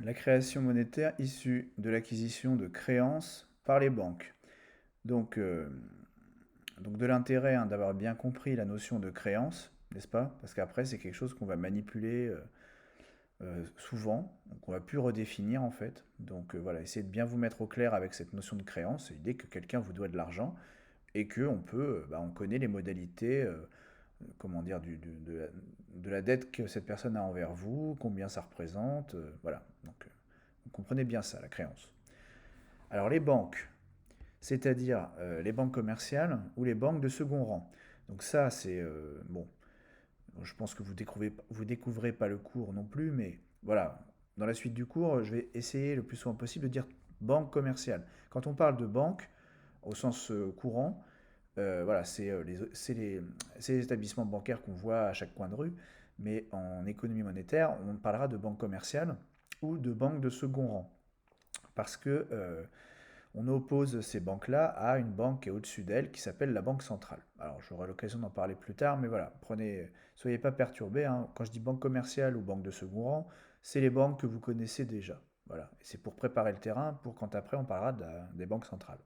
La création monétaire issue de l'acquisition de créances par les banques. Donc, euh, donc de l'intérêt d'avoir bien compris la notion de créance, n'est-ce pas? Parce qu'après, c'est quelque chose qu'on va manipuler souvent, donc on va plus redéfinir en fait. Voilà, essayez de bien vous mettre au clair avec cette notion de créance, c'est l'idée que quelqu'un vous doit de l'argent et que on connaît les modalités, comment dire, de la dette que cette personne a envers vous, combien ça représente, voilà. Vous comprenez bien ça, la créance. Alors les banques, c'est-à-dire les banques commerciales ou les banques de second rang. Donc ça, c'est bon. Je pense que vous découvrez pas le cours non plus, mais voilà. Dans la suite du cours, je vais essayer le plus souvent possible de dire banque commerciale. Quand on parle de banque au sens courant, voilà, c'est les établissements bancaires qu'on voit à chaque coin de rue, mais en économie monétaire, on parlera de banque commerciale ou de banque de second rang, parce que on oppose ces banques-là à une banque qui est au-dessus d'elles qui s'appelle la Banque centrale. Alors j'aurai l'occasion d'en parler plus tard, mais voilà, soyez pas perturbés, hein. Quand je dis banque commerciale ou banque de second rang, c'est les banques que vous connaissez déjà. Voilà, et c'est pour préparer le terrain pour quand après on parlera des banques centrales.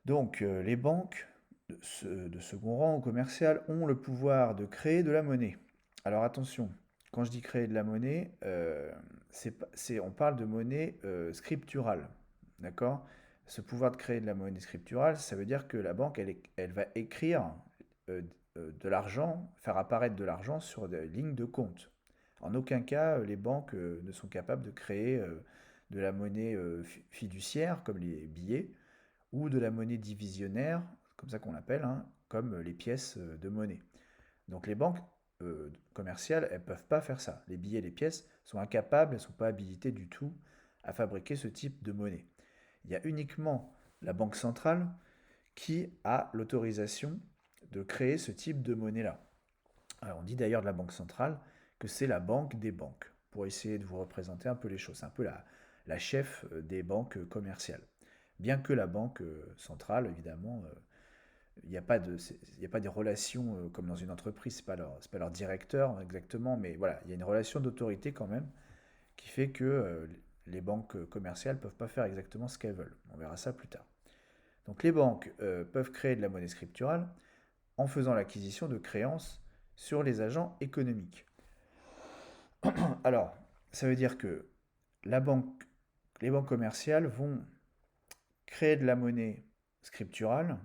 Les banques de second rang ou commerciales ont le pouvoir de créer de la monnaie. Alors attention, quand je dis créer de la monnaie, on parle de monnaie scripturale. D'accord? Ce pouvoir de créer de la monnaie scripturale, ça veut dire que la banque, elle va écrire euh, de l'argent, faire apparaître de l'argent sur des lignes de compte. En aucun cas, les banques ne sont capables de créer de la monnaie fiduciaire, comme les billets, ou de la monnaie divisionnaire, comme ça qu'on l'appelle, hein, comme les pièces de monnaie. Donc les banques commerciales, elles ne peuvent pas faire ça. Les billets et les pièces sont incapables, elles ne sont pas habilitées du tout à fabriquer ce type de monnaie. Il y a uniquement la Banque centrale qui a l'autorisation de créer ce type de monnaie-là. Alors on dit d'ailleurs de la Banque centrale que c'est la banque des banques, pour essayer de vous représenter un peu les choses. C'est un peu la chef des banques commerciales. Bien que la banque centrale, évidemment, il n'y a pas il y a pas des relations comme dans une entreprise, c'est pas leur directeur exactement, mais voilà, il y a une relation d'autorité quand même qui fait que les banques commerciales ne peuvent pas faire exactement ce qu'elles veulent. On verra ça plus tard. Donc les banques peuvent créer de la monnaie scripturale en faisant l'acquisition de créances sur les agents économiques. Alors, ça veut dire que la banque, les banques commerciales vont créer de la monnaie scripturale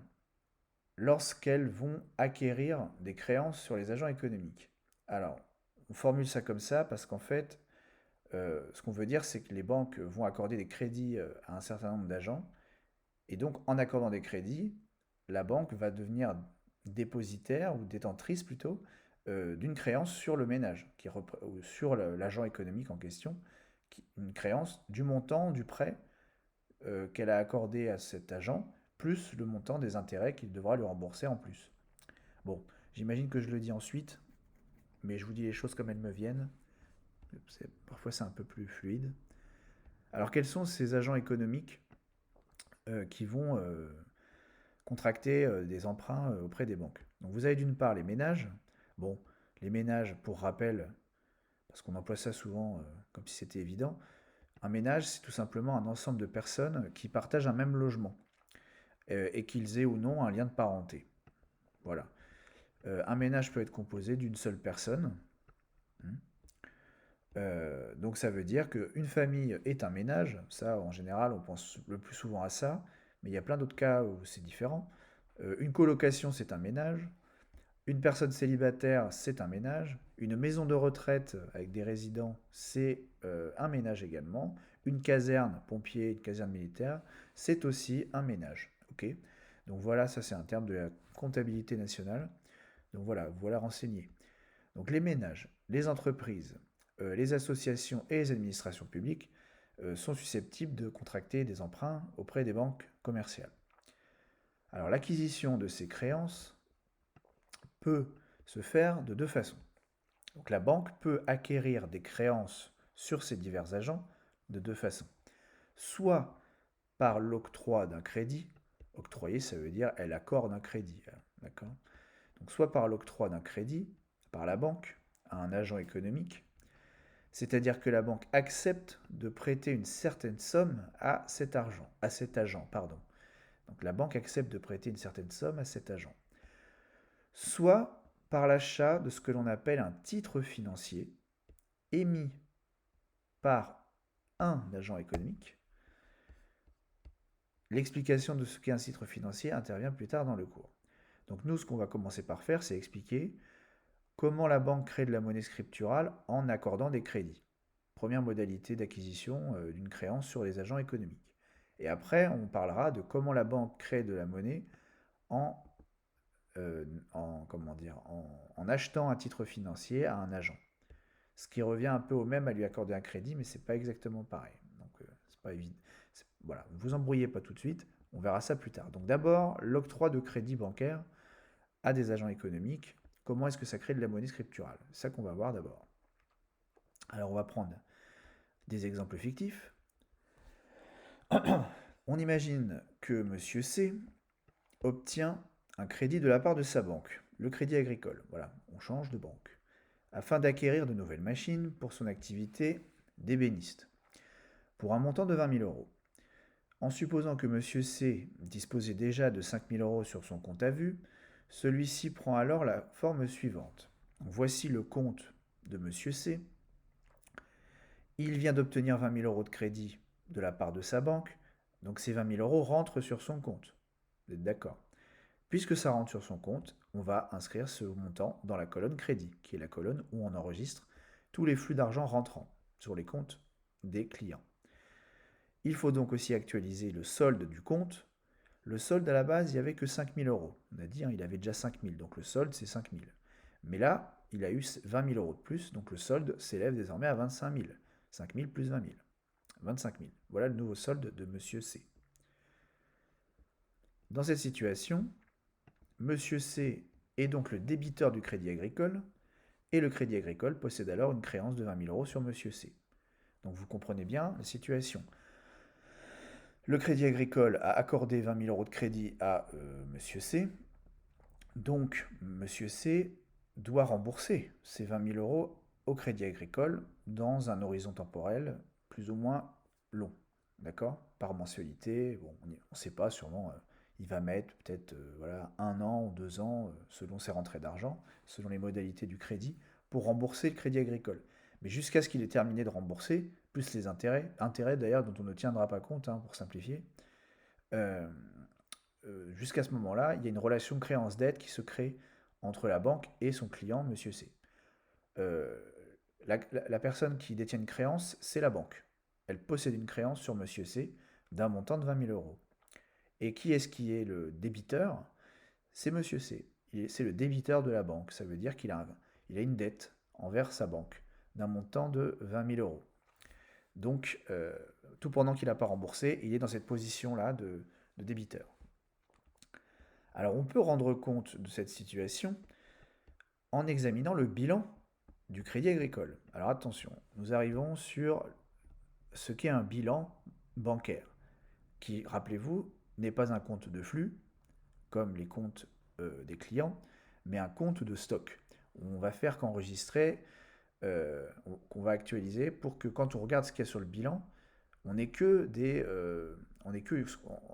lorsqu'elles vont acquérir des créances sur les agents économiques. Alors, on formule ça comme ça parce qu'en fait, ce qu'on veut dire, c'est que les banques vont accorder des crédits à un certain nombre d'agents, et donc en accordant des crédits, la banque va devenir dépositaire ou détentrice plutôt d'une créance sur le ménage, ou sur l'agent économique en question, une créance du montant du prêt qu'elle a accordé à cet agent, plus le montant des intérêts qu'il devra lui rembourser en plus. Bon, j'imagine que je le dis ensuite, mais je vous dis les choses comme elles me viennent. Parfois c'est un peu plus fluide. Alors quels sont ces agents économiques qui vont contracter des emprunts auprès des banques? Donc vous avez d'une part les ménages. Bon, les ménages, pour rappel, parce qu'on emploie ça souvent comme si c'était évident, un ménage c'est tout simplement un ensemble de personnes qui partagent un même logement et qu'ils aient ou non un lien de parenté. Voilà. Un ménage peut être composé d'une seule personne. Hein. Donc ça veut dire qu'une famille est un ménage. Ça, en général, on pense le plus souvent à ça. Mais il y a plein d'autres cas où c'est différent. Une colocation, c'est un ménage. Une personne célibataire, c'est un ménage. Une maison de retraite avec des résidents, c'est un ménage également. Une caserne pompier, une caserne militaire, c'est aussi un ménage. Ok. Donc voilà, ça c'est un terme de la comptabilité nationale. Donc voilà renseigné. Donc les ménages, les entreprises, les associations et les administrations publiques sont susceptibles de contracter des emprunts auprès des banques commerciales. Alors l'acquisition de ces créances peut se faire de deux façons. Donc la banque peut acquérir des créances sur ses divers agents de deux façons. Soit par l'octroi d'un crédit, octroyer ça veut dire elle accorde un crédit, hein, d'accord? Donc soit par l'octroi d'un crédit par la banque à un agent économique, C'est-à-dire que la banque accepte de prêter une certaine somme à cet agent, pardon. Donc la banque accepte de prêter une certaine somme à cet agent. Soit par l'achat de ce que l'on appelle un titre financier émis par un agent économique. L'explication de ce qu'est un titre financier intervient plus tard dans le cours. Donc nous, ce qu'on va commencer par faire, c'est expliquer comment la banque crée de la monnaie scripturale en accordant des crédits. Première modalité d'acquisition d'une créance sur les agents économiques. Et après, on parlera de comment la banque crée de la monnaie en, en achetant un titre financier à un agent. Ce qui revient un peu au même à lui accorder un crédit, mais c'est pas exactement pareil. Donc c'est pas évident. Voilà, ne vous embrouillez pas tout de suite, on verra ça plus tard. Donc d'abord, l'octroi de crédit bancaire à des agents économiques. Comment est-ce que ça crée de la monnaie scripturale? C'est ça qu'on va voir d'abord. Alors on va prendre des exemples fictifs. On imagine que Monsieur C obtient un crédit de la part de sa banque, le Crédit Agricole. Voilà, on change de banque, afin d'acquérir de nouvelles machines pour son activité d'ébéniste, pour un montant de 20 000 euros. En supposant que Monsieur C disposait déjà de 5 000 euros sur son compte à vue, celui-ci prend alors la forme suivante. Voici le compte de Monsieur C. Il vient d'obtenir 20 000 euros de crédit de la part de sa banque, donc ces 20 000 euros rentrent sur son compte. Vous êtes d'accord? Puisque ça rentre sur son compte, on va inscrire ce montant dans la colonne crédit, qui est la colonne où on enregistre tous les flux d'argent rentrants sur les comptes des clients. Il faut donc aussi actualiser le solde du compte. Le solde à la base, il n'y avait que 5 000 euros. On a dit, il avait déjà 5 000, donc le solde c'est 5 000. Mais là, il a eu 20 000 euros de plus, donc le solde s'élève désormais à 25 000. 5 000 plus 20 000. 25 000. Voilà le nouveau solde de Monsieur C. Dans cette situation, Monsieur C est donc le débiteur du Crédit Agricole, et le Crédit Agricole possède alors une créance de 20 000 euros sur Monsieur C. Donc vous comprenez bien la situation. Le Crédit Agricole a accordé 20 000 euros de crédit à Monsieur C. Donc Monsieur C doit rembourser ces 20 000 euros au Crédit Agricole dans un horizon temporel plus ou moins long. D'accord? Par mensualité. Bon, on ne sait pas, sûrement, il va mettre peut-être voilà, 1 an ou 2 ans, selon ses rentrées d'argent, selon les modalités du crédit, pour rembourser le Crédit Agricole. Mais jusqu'à ce qu'il ait terminé de rembourser, plus les intérêts d'ailleurs dont on ne tiendra pas compte, hein, pour simplifier, euh, jusqu'à ce moment-là, il y a une relation créance-dette qui se crée entre la banque et son client, Monsieur C. Euh, la personne qui détient une créance, c'est la banque. Elle possède une créance sur Monsieur C d'un montant de 20 000 euros. Et qui est-ce qui est le débiteur? C'est Monsieur C. C'est le débiteur de la banque. Ça veut dire il a une dette envers sa banque d'un montant de 20 000 euros. Donc, tout pendant qu'il n'a pas remboursé, il est dans cette position-là de débiteur. Alors, on peut rendre compte de cette situation en examinant le bilan du Crédit Agricole. Alors attention, nous arrivons sur ce qu'est un bilan bancaire, qui, rappelez-vous, n'est pas un compte de flux, comme les comptes des clients, mais un compte de stock. On va faire qu'enregistrer, qu'on va actualiser pour que quand on regarde ce qu'il y a sur le bilan, on n'est que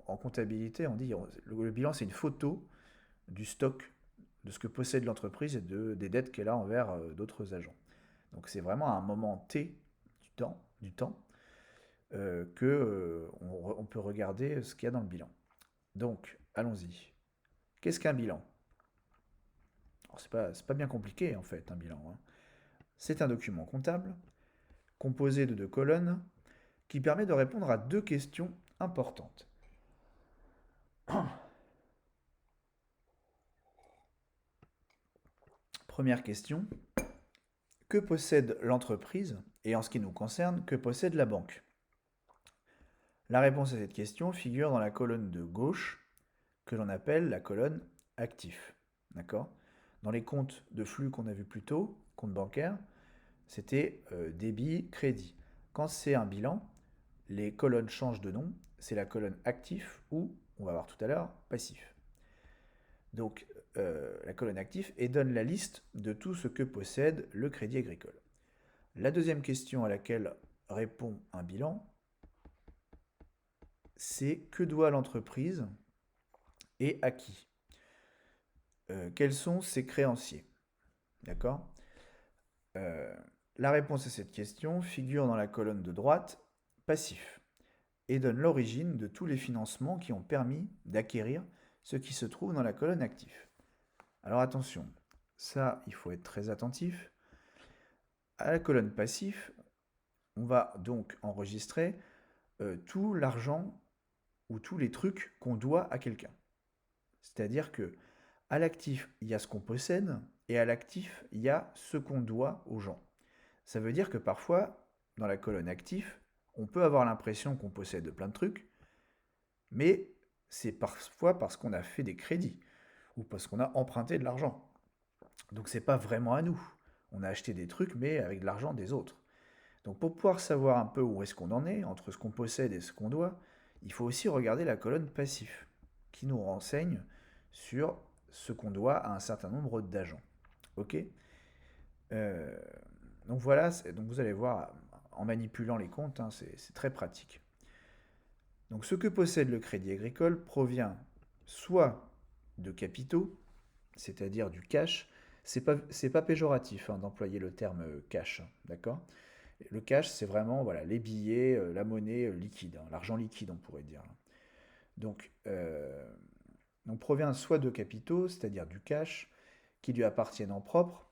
en comptabilité, on dit le bilan c'est une photo du stock de ce que possède l'entreprise et des dettes qu'elle a envers d'autres agents. Donc c'est vraiment à un moment T du temps on peut regarder ce qu'il y a dans le bilan. Donc allons-y. Qu'est-ce qu'un bilan? Alors, c'est pas bien compliqué en fait un bilan, hein. C'est un document comptable composé de 2 colonnes qui permet de répondre à 2 questions importantes. Première question, que possède l'entreprise et en ce qui nous concerne, que possède la banque? La réponse à cette question figure dans la colonne de gauche que l'on appelle la colonne actif. D'accord? Dans les comptes de flux qu'on a vu plus tôt, compte bancaire, c'était débit, crédit. Quand c'est un bilan, les colonnes changent de nom, c'est la colonne actif ou, on va voir tout à l'heure, passif. Donc la colonne actif et donne la liste de tout ce que possède le Crédit Agricole. La deuxième question à laquelle répond un bilan, c'est que doit l'entreprise et à qui? Quels sont ses créanciers? D'accord? Euh, la réponse à cette question figure dans la colonne de droite, passif, et donne l'origine de tous les financements qui ont permis d'acquérir ce qui se trouve dans la colonne actif. Alors attention, ça, il faut être très attentif. À la colonne passif, on va donc enregistrer tout l'argent ou tous les trucs qu'on doit à quelqu'un. C'est-à-dire que à l'actif, il y a ce qu'on possède et à l'actif, il y a ce qu'on doit aux gens. Ça veut dire que parfois, dans la colonne actif, on peut avoir l'impression qu'on possède plein de trucs, mais c'est parfois parce qu'on a fait des crédits ou parce qu'on a emprunté de l'argent. Donc c'est pas vraiment à nous. On a acheté des trucs, mais avec de l'argent des autres. Donc pour pouvoir savoir un peu où est-ce qu'on en est, entre ce qu'on possède et ce qu'on doit, il faut aussi regarder la colonne passif, qui nous renseigne sur ce qu'on doit à un certain nombre d'agents. Ok. Euh, donc voilà, donc vous allez voir, en manipulant les comptes, hein, c'est très pratique. Donc ce que possède le Crédit Agricole provient soit de capitaux, c'est-à-dire du cash. C'est pas péjoratif hein, d'employer le terme cash, hein, d'accord? Le cash, c'est vraiment voilà, les billets, la monnaie liquide, hein, l'argent liquide, on pourrait dire. Donc, on provient soit de capitaux, c'est-à-dire du cash, qui lui appartiennent en propre.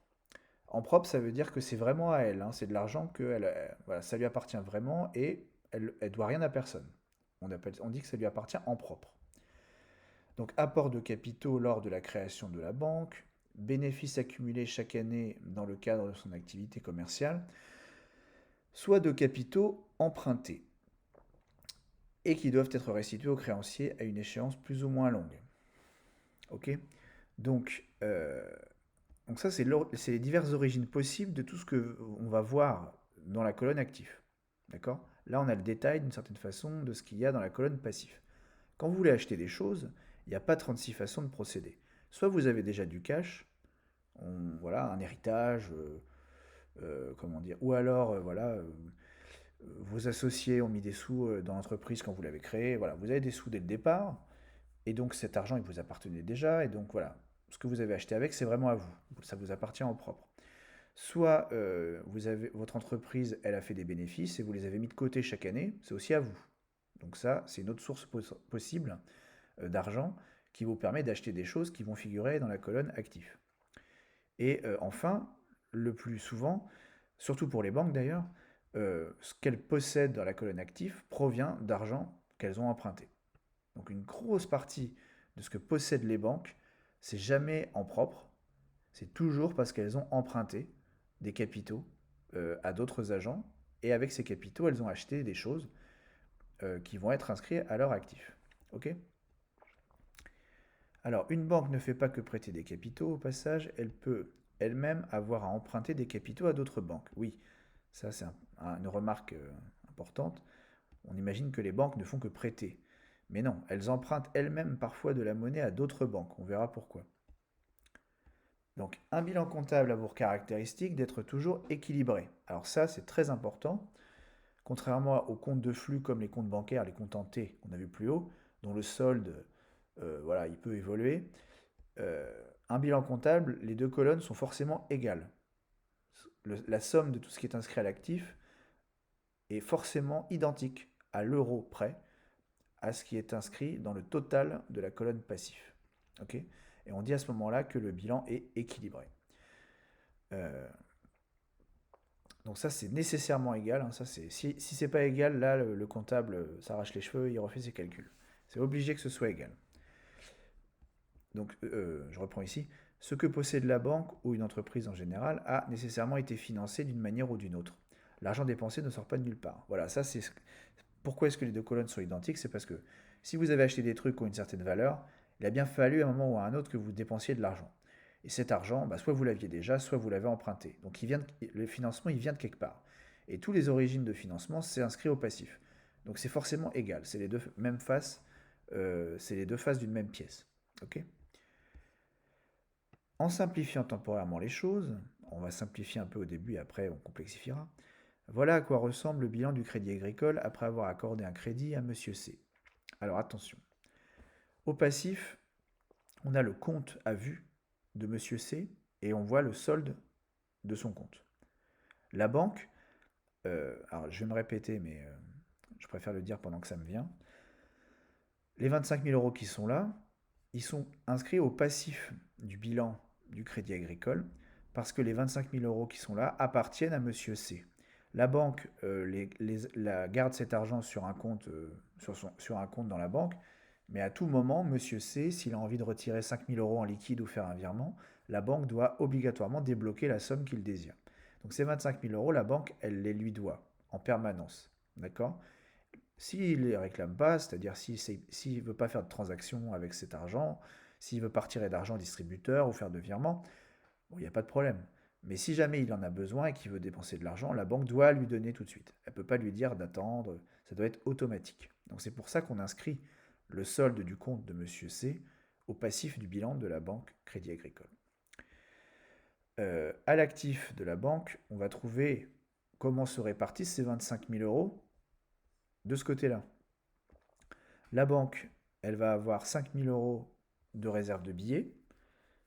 En propre, ça veut dire que c'est vraiment à elle, hein, c'est de l'argent que voilà, ça lui appartient vraiment et elle ne doit rien à personne. On dit que ça lui appartient en propre. Donc apport de capitaux lors de la création de la banque, bénéfices accumulés chaque année dans le cadre de son activité commerciale, soit de capitaux empruntés et qui doivent être restitués aux créanciers à une échéance plus ou moins longue. Ok. Donc, donc ça, c'est les diverses origines possibles de tout ce que on va voir dans la colonne actif. D'accord? Là, on a le détail d'une certaine façon de ce qu'il y a dans la colonne passif. Quand vous voulez acheter des choses, il n'y a pas 36 façons de procéder. Soit vous avez déjà du cash, voilà, un héritage, comment dire, ou alors, voilà, vos associés ont mis des sous dans l'entreprise quand vous l'avez créée, voilà, vous avez des sous dès le départ, et donc cet argent, il vous appartenait déjà, et donc voilà, ce que vous avez acheté avec, c'est vraiment à vous, ça vous appartient en propre. Soit votre entreprise, elle a fait des bénéfices et vous les avez mis de côté chaque année, c'est aussi à vous. Donc ça, c'est une autre source possible d'argent qui vous permet d'acheter des choses qui vont figurer dans la colonne actif. Et enfin, le plus souvent, surtout pour les banques d'ailleurs, ce qu'elles possèdent dans la colonne actif provient d'argent qu'elles ont emprunté. Donc une grosse partie de ce que possèdent les banques, c'est jamais en propre, c'est toujours parce qu'elles ont emprunté des capitaux à d'autres agents, et avec ces capitaux, elles ont acheté des choses qui vont être inscrites à leur actif. Ok. Alors, une banque ne fait pas que prêter des capitaux, au passage, elle peut elle-même avoir à emprunter des capitaux à d'autres banques. Oui, ça c'est une remarque importante. On imagine que les banques ne font que prêter. Mais non, elles empruntent elles-mêmes parfois de la monnaie à d'autres banques. On verra pourquoi. Donc, un bilan comptable a pour caractéristique d'être toujours équilibré. Alors ça, c'est très important. Contrairement aux comptes de flux comme les comptes bancaires, les comptes en T qu'on a vu plus haut, dont le solde, voilà, il peut évoluer. Euh, un bilan comptable, les deux colonnes sont forcément égales. La somme de tout ce qui est inscrit à l'actif est forcément identique à l'euro près à ce qui est inscrit dans le total de la colonne passif. Ok. Et on dit à ce moment-là que le bilan est équilibré. Euh, donc ça c'est nécessairement égal. Hein, ça, si c'est pas égal, là le comptable s'arrache les cheveux, il refait ses calculs. C'est obligé que ce soit égal. Donc je reprends ici. Ce que possède la banque ou une entreprise en général a nécessairement été financé d'une manière ou d'une autre. L'argent dépensé ne sort pas de nulle part. Voilà, ça c'est pourquoi est-ce que les deux colonnes sont identiques. C'est parce que si vous avez acheté des trucs qui ont une certaine valeur, il a bien fallu à un moment ou à un autre que vous dépensiez de l'argent. Et cet argent, bah, soit vous l'aviez déjà, soit vous l'avez emprunté. Donc le financement, il vient de quelque part. Et tous les origines de financement, c'est inscrit au passif. Donc c'est forcément égal. C'est les deux mêmes faces, c'est les deux faces d'une même pièce. Ok. En simplifiant temporairement les choses, On va simplifier un peu au début et après on complexifiera. Voilà à quoi ressemble le bilan du Crédit Agricole après avoir accordé un crédit à Monsieur C. Alors attention, au passif, on a le compte à vue de Monsieur C et on voit le solde de son compte. La banque, alors je vais me répéter, mais je préfère le dire pendant que ça me vient. Les 25 000 euros qui sont là, ils sont inscrits au passif du bilan du Crédit Agricole parce que les 25 000 euros qui sont là appartiennent à Monsieur C. La banque garde cet argent sur un compte, sur un compte dans la banque, mais à tout moment, Monsieur C, s'il a envie de retirer 5 000 euros en liquide ou faire un virement, la banque doit obligatoirement débloquer la somme qu'il désire. Donc ces 25 000 euros, la banque, elle les lui doit en permanence. D'accord? S'il ne les réclame pas, c'est-à-dire s'il ne veut pas faire de transaction avec cet argent, s'il veut pas retirer d'argent au distributeur ou faire de virement, bon, il n'y a pas de problème. Mais si jamais il en a besoin et qu'il veut dépenser de l'argent, la banque doit lui donner tout de suite. Elle ne peut pas lui dire d'attendre, ça doit être automatique. Donc c'est pour ça qu'on inscrit le solde du compte de Monsieur C au passif du bilan de la banque Crédit Agricole. À l'actif de la banque, on va trouver comment se répartissent ces 25 000 euros de ce côté-là. La banque, elle va avoir 5 000 euros de réserve de billets.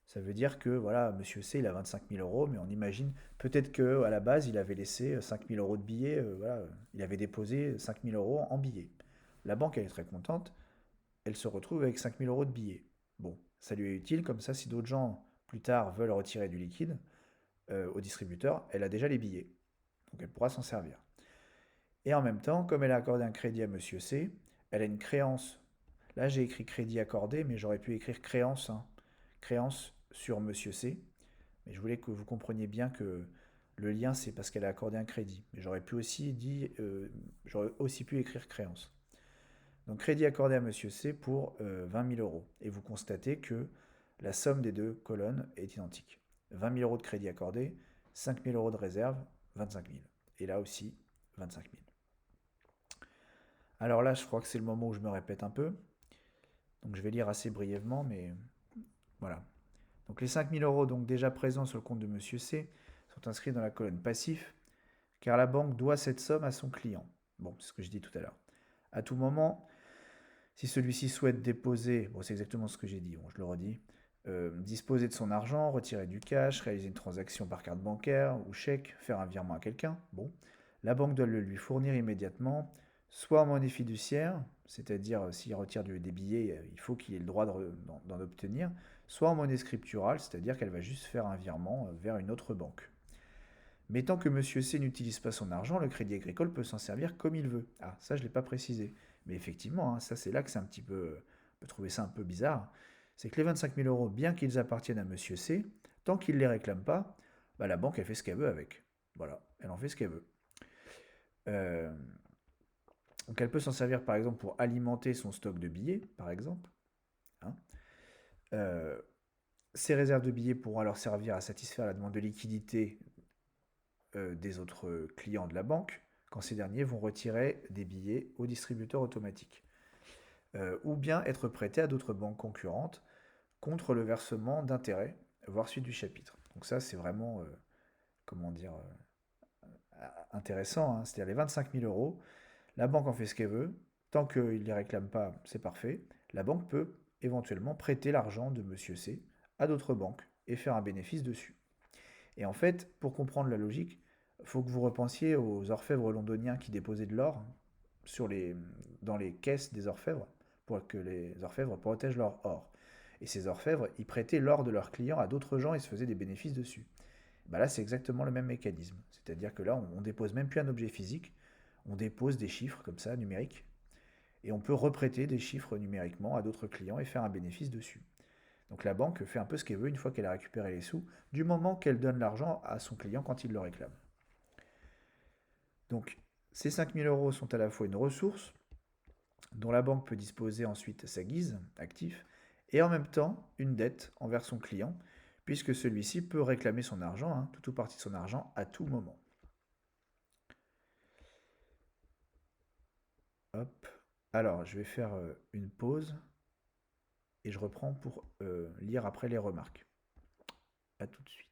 Ça veut dire que voilà, Monsieur C, il a 25 000 euros, mais on imagine peut-être qu'à la base, il avait laissé 5 000 euros de billets, voilà, il avait déposé 5 000 euros en billets. La banque, elle est très contente, elle se retrouve avec 5 000 euros de billets. Bon, ça lui est utile, comme ça, si d'autres gens plus tard veulent retirer du liquide au distributeur, elle a déjà les billets. Donc elle pourra s'en servir. Et en même temps, comme elle a accordé un crédit à Monsieur C, elle a une créance. Là, j'ai écrit crédit accordé, mais j'aurais pu écrire créance, hein. Créance sur Monsieur C. Mais je voulais que vous compreniez bien que le lien, c'est parce qu'elle a accordé un crédit. Mais j'aurais aussi pu écrire créance. Donc crédit accordé à Monsieur C pour 20 000 euros. Et vous constatez que la somme des deux colonnes est identique. 20 000 euros de crédit accordé, 5 000 euros de réserve, 25 000. Et là aussi, 25 000. Alors là, je crois que c'est le moment où je me répète un peu. Donc je vais lire assez brièvement, mais voilà. Donc les 5 000 euros donc déjà présents sur le compte de Monsieur C sont inscrits dans la colonne passif, car la banque doit cette somme à son client. Bon, c'est ce que je dis tout à l'heure. À tout moment, si celui-ci souhaite déposer, bon c'est exactement ce que j'ai dit, bon, je le redis, disposer de son argent, retirer du cash, réaliser une transaction par carte bancaire ou chèque, faire un virement à quelqu'un, bon, la banque doit le lui fournir immédiatement, soit en monnaie fiduciaire, c'est-à-dire s'il retire des billets, il faut qu'il ait le droit d'en obtenir, soit en monnaie scripturale, c'est-à-dire qu'elle va juste faire un virement vers une autre banque. Mais tant que Monsieur C n'utilise pas son argent, le Crédit Agricole peut s'en servir comme il veut. Ah, ça je ne l'ai pas précisé. Mais effectivement, hein, ça c'est là que c'est un petit peu... On peut trouver ça un peu bizarre. C'est que les 25 000 euros, bien qu'ils appartiennent à Monsieur C, tant qu'il ne les réclame pas, bah, la banque elle fait ce qu'elle veut avec. Voilà, elle en fait ce qu'elle veut. Euh, donc elle peut s'en servir par exemple pour alimenter son stock de billets, par exemple. Hein. Euh, Ces réserves de billets pourront alors servir à satisfaire la demande de liquidité des autres clients de la banque quand ces derniers vont retirer des billets au distributeur automatique. Ou bien être prêtés à d'autres banques concurrentes contre le versement d'intérêts, voire suite du chapitre. Donc ça, c'est vraiment, comment dire, intéressant. Hein. C'est-à-dire les 25 000 euros, la banque en fait ce qu'elle veut. Tant qu'il ne les réclame pas, c'est parfait. La banque peut éventuellement prêter l'argent de Monsieur C à d'autres banques et faire un bénéfice dessus. Et en fait, pour comprendre la logique, il faut que vous repensiez aux orfèvres londoniens qui déposaient de l'or dans les caisses des orfèvres pour que les orfèvres protègent leur or. Et ces orfèvres, ils prêtaient l'or de leurs clients à d'autres gens et se faisaient des bénéfices dessus. Bah là, c'est exactement le même mécanisme. C'est-à-dire que là, on dépose même plus un objet physique, on dépose des chiffres comme ça, numériques, et on peut reprêter des chiffres numériquement à d'autres clients et faire un bénéfice dessus. Donc la banque fait un peu ce qu'elle veut une fois qu'elle a récupéré les sous, du moment qu'elle donne l'argent à son client quand il le réclame. Donc ces 5 000 euros sont à la fois une ressource dont la banque peut disposer ensuite à sa guise, actif, et en même temps une dette envers son client, puisque celui-ci peut réclamer son argent, hein, tout ou partie de son argent, à tout moment. Hop. Alors, je vais faire une pause et je reprends pour lire après les remarques. A tout de suite.